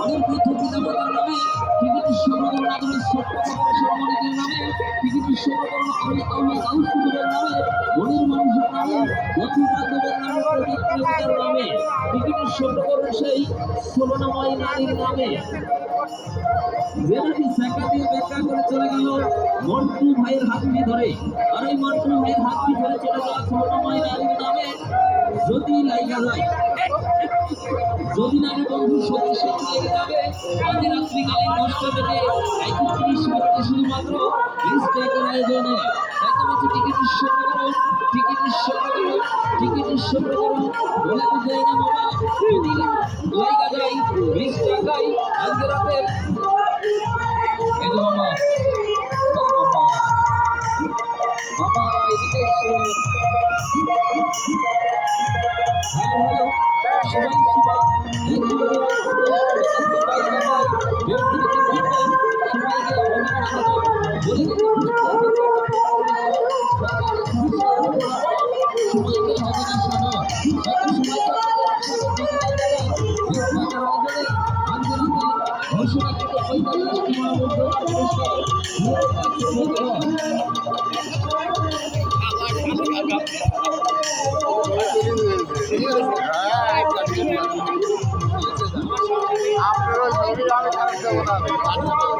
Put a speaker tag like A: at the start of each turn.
A: অনেক পদ্ধতি নামে টিকিট সংগ্রহের মাধ্যমে সরকারের নামে টিকিট সংগ্রহ আমি আউটপুটের নামে গরিব মানুষের নামে বন্ধু বান্ধবের নামে প্রতিক্রিয়ার নামে টিকিট সংগ্রহ সেই সোলনাময় নারীর নামে যেনাটি সাইকেল দিয়ে ব্যাখ্যা করে চলে গেল মন্টু ভাইয়ের হাতটি ধরে আর এই মন্টু ভাইয়ের হাতটি ধরে চলে যাওয়া সোলনাময় নারীর নামে যদি লাইগা যায় যদি নারী বন্ধু সত্যি সত্যি লেগে যাবে আজ রাত্রিকালীন 10টা বেজে 31 মিনিটে শুধুমাত্র মিস্টেকের আয়োজনে একদম হচ্ছে টিকিটের সংগ্রহ বলে তো দেয় না বাবা যদি লাইগা যায় 20 টাকায় আজকে রাতে এই তো বাবা বাবা এদিকে
B: আপনারা ছবি আমি থাকতে